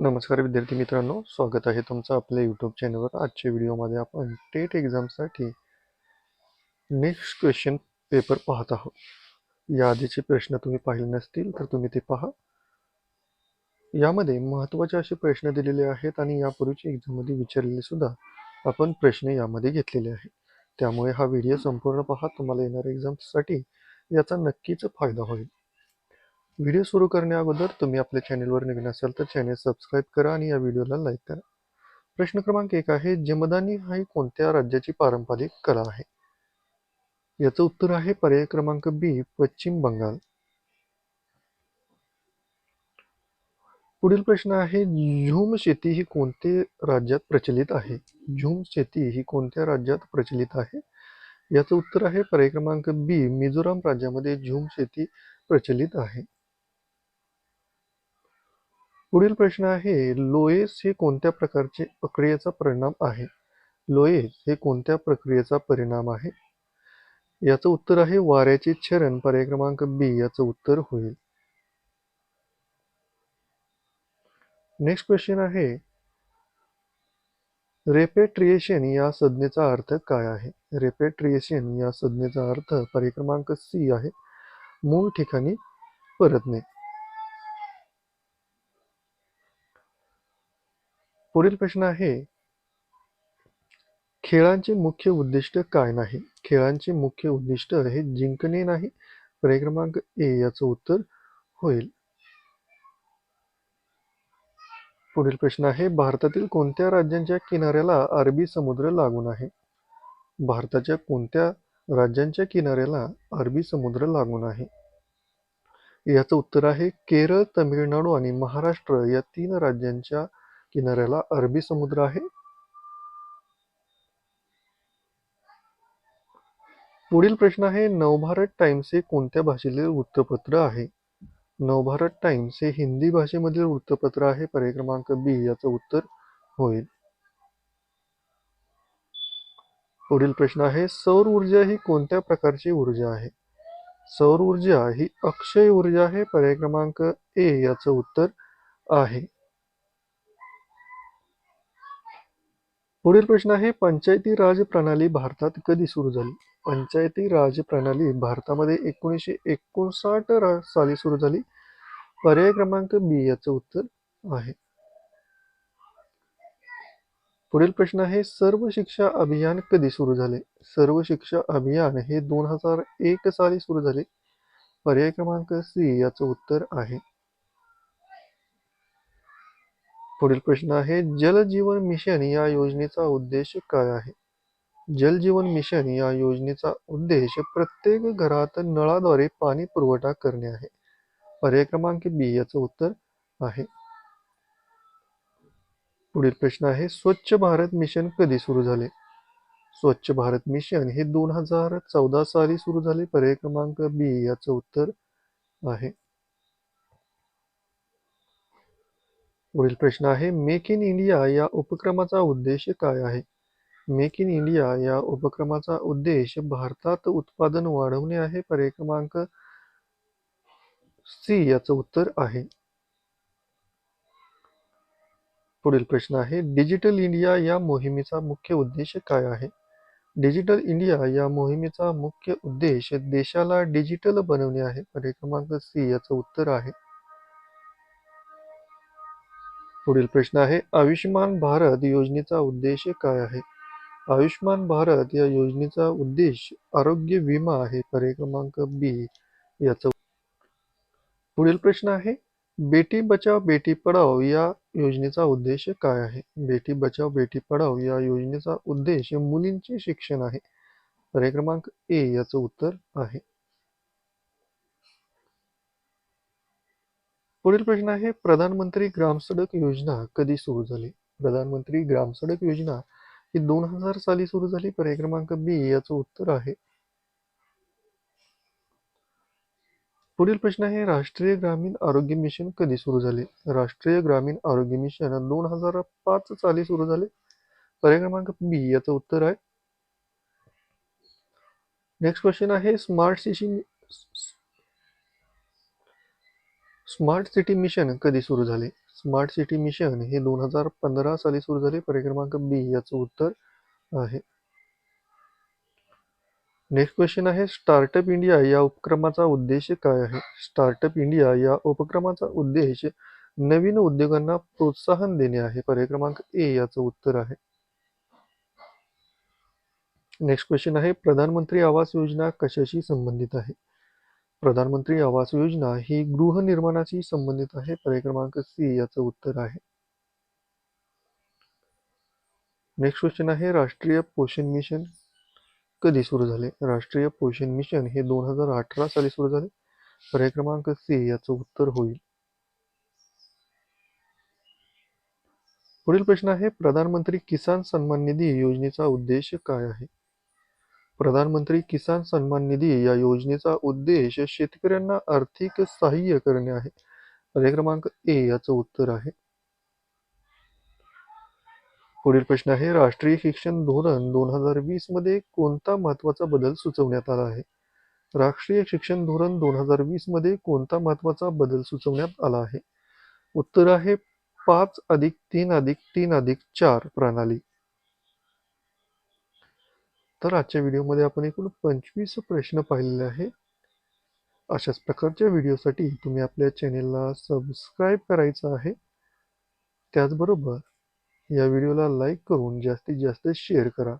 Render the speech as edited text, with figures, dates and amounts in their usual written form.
नमस्कार विद्यार्थी मित्रांनो, स्वागत आहे तुमचं आपल्या यूट्यूब चॅनलवर. आजच्या व्हिडिओमध्ये आपण टेट एक्झामसाठी नेक्स्ट क्वेश्चन पेपर पाहत आहोत. या आधीचे प्रश्न तुम्ही पाहिले नसतील तर तुम्ही ते पहा. यामध्ये महत्त्वाचे असे प्रश्न दिलेले आहेत आणि यापूर्वीच्या एक्झाममध्ये विचारलेले सुद्धा आपण प्रश्न यामध्ये घेतलेले आहेत. त्यामुळे हा व्हिडिओ संपूर्ण पहा, तुम्हाला येणाऱ्या एक्झामसाठी याचा नक्कीच फायदा होईल. व्हिडिओ सुरू करण्या अगोदर तुम्ही आपल्या चॅनलवर नवीन असाल तर चॅनल सबस्क्राईब करा आणि या व्हिडिओला लाईक करा. प्रश्न क्रमांक 1 आहे, जमदानी ही कोणत्या राज्याची पारंपरिक कला आहे? याचं उत्तर आहे पर्याय क्रमांक बी, पश्चिम बंगाल. पुढील प्रश्न आहे, झूम शेती ही कोणत्या राज्यात प्रचलित आहे? झूम शेती ही कोणत्या राज्यात प्रचलित आहे? याचं उत्तर आहे पर्याय क्रमांक बी, मिझोराम राज्यामध्ये झूम शेती प्रचलित आहे. पुढील प्रश्न आहे, लोएस हे कोणत्या प्रकारचे प्रक्रियेचा परिणाम आहे? लोएस हे कोणत्या प्रक्रियेचा परिणाम आहे? याचं उत्तर आहे वाऱ्याचे क्षरण. पर्याय क्रमांक बी याचं उत्तर होईल. नेक्स्ट क्वेश्चन आहे, रेपेट्रिएशन या संज्ञेचा अर्थ काय आहे? रेपेट्रिएशन या संज्ञेचा अर्थ पर्याय क्रमांक सी आहे, मूळ ठिकाणी परतणे. पुढील प्रश्न आहे, खेळांचे मुख्य उद्दिष्ट काय नाही? खेळांचे मुख्य उद्दिष्ट हे जिंकणे नाही. पर्याय क्रमांक ए याचं उत्तर होईल. पुढील प्रश्न आहे, भारतातील कोणत्या राज्यांच्या किनाऱ्याला अरबी समुद्र लागून आहे? भारताच्या कोणत्या राज्यांच्या किनाऱ्याला अरबी समुद्र लागून आहे? याचं उत्तर आहे केरळ, तमिळनाडू आणि महाराष्ट्र या 3 राज्यांच्या किनाऱ्याला अरबी समुद्र आहे. पुढील प्रश्न आहे, नवभारत टाइम्स हे कोणत्या भाषेतील वृत्तपत्र आहे? नवभारत टाइम्स हे हिंदी भाषेमधील वृत्तपत्र आहे. पर्याय क्रमांक बी याचं उत्तर होईल. पुढील प्रश्न आहे, सौर ऊर्जा ही कोणत्या प्रकारची ऊर्जा आहे? सौर ऊर्जा ही अक्षय ऊर्जा आहे. पर्याय क्रमांक ए याचं उत्तर आहे. पुढील प्रश्न आहे, पंचायती राज प्रणाली भारतात कधी सुरू झाली? पंचायती राज प्रणाली भारतामध्ये 1959 साली सुरू झाली. पर्याय क्रमांक बी याचं उत्तर आहे. पुढील प्रश्न आहे, सर्व शिक्षा अभियान कधी सुरू झाले? सर्व शिक्षा अभियान हे 2001 साली सुरू झाले. पर्याय क्रमांक सी याचं उत्तर आहे. पुढील प्रश्न आहे, जल जीवन मिशन या योजनेचा उद्देश काय आहे? जल जीवन मिशन या योजनेचा उद्देश प्रत्येक घरात नळाद्वारे पाणी पुरवठा करणे आहे. पर्याय क्रमांक बी याचं उत्तर आहे. पुढील प्रश्न आहे, स्वच्छ भारत मिशन कधी सुरू झाले? स्वच्छ भारत मिशन हे 2014 साली सुरू झाले. पर्याय क्रमांक बी याचं उत्तर आहे. पुढील प्रश्न आहे, मेक इन इंडिया या उपक्रमाचा उद्देश काय आहे? मेक इन इंडिया या उपक्रमाचा उद्देश भारतात उत्पादन वाढवणे आहे. पर्याय क्रमांक सी याचं उत्तर आहे. पुढील प्रश्न आहे, डिजिटल इंडिया या मोहिमेचा मुख्य उद्देश काय आहे? डिजिटल इंडिया या मोहिमेचा मुख्य उद्देश देशाला डिजिटल बनवणे आहे. पर्याय क्रमांक सी याचं उत्तर आहे. पुढील प्रश्न आहे, आयुष्यमान भारत योजनेचा उद्देश काय आहे? आयुष्यमान भारत या योजनेचा उद्देश आरोग्य विमा आहे. पर्याय क्रमांक बी याचं. पुढील प्रश्न आहे, बेटी बचाव बेटी पढाओ या योजनेचा उद्देश काय आहे? बेटी बचाव बेटी पढाओ या योजनेचा उद्देश मुलींचे शिक्षण आहे. पर्याय क्रमांक ए याचं उत्तर आहे. पुढील प्रश्न आहे, प्रधानमंत्री ग्राम सडक योजना कधी सुरू झाली? प्रधानमंत्री ग्राम सडक योजना ही 2000 साली सुरू झाली. पर्याय क्रमांक बी याचं उत्तर आहे. पुढील प्रश्न आहे, राष्ट्रीय ग्रामीण आरोग्य मिशन कधी सुरू झाले? राष्ट्रीय ग्रामीण आरोग्य मिशन 2005 साली सुरू झाले. पर्याय क्रमांक बी याचं उत्तर आहे. नेक्स्ट क्वेश्चन आहे, स्मार्ट सिटी मिशन कधी सुरू झाले? स्मार्ट सिटी मिशन हे 2015 साली सुरू झाले? पर्याय क्रमांक बी याचं उत्तर आहे. नेक्स्ट क्वेश्चन आहे, स्टार्टअप इंडिया या उपक्रमाचा उद्देश काय आहे? स्टार्टअप इंडिया या उपक्रमाचा उद्देश नवीन उद्योगांना प्रोत्साहन देणे आहे. पर्याय क्रमांक ए याचं उत्तर आहे. नेक्स्ट क्वेश्चन आहे, प्रधानमंत्री आवास योजना कशाशी संबंधित आहे? प्रधानमंत्री आवास योजना ही गृहनिर्माणाशी संबंधित आहे. पर्याय क्रमांक सी याचं उत्तर आहे. नेक्स्ट क्वेश्चन आहे, राष्ट्रीय पोषण मिशन कधी सुरू झाले? राष्ट्रीय पोषण मिशन हे 2018 साली सुरू झाले. पर्याय क्रमांक सी याचं उत्तर होईल. पुढील प्रश्न आहे, प्रधानमंत्री किसान सन्मान निधी योजनेचा उद्देश काय आहे? प्रधानमंत्री किसान सन्मान निधी या योजनेचा उद्देश शेतकऱ्यांना आर्थिक सहाय्य करणे आहे. पर्याय क्रमांक ए याचं उत्तर आहे. पुढील प्रश्न आहे, राष्ट्रीय शिक्षण धोरण 2020 मध्ये कोणता महत्वाचा बदल सुचवण्यात आला आहे? राष्ट्रीय शिक्षण धोरण 2020 मध्ये कोणता महत्वाचा बदल सुचवण्यात आला आहे? उत्तर आहे 5+3+3+4 प्रणाली. तर आजच्या व्हिडिओमध्ये आपण एकूण 25 प्रश्न पाहिलेले आहे. अशाच प्रकारच्या व्हिडिओसाठी तुम्ही आपल्या चॅनेलला सबस्क्राईब करायचं आहे. त्याचबरोबर या व्हिडिओला लाईक करून जास्तीत जास्त शेअर करा.